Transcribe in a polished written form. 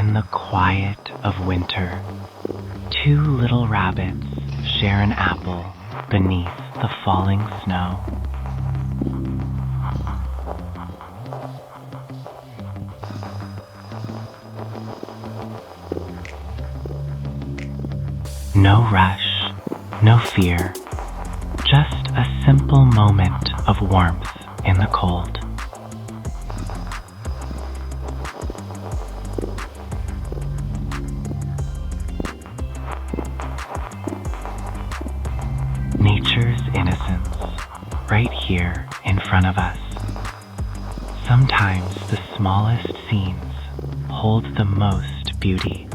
In the quiet of winter, two little rabbits share an apple beneath the falling snow. No rush, no fear, just a simple moment of warmth in the cold. Nature's innocence, right here in front of us. Sometimes the smallest scenes hold the most beauty.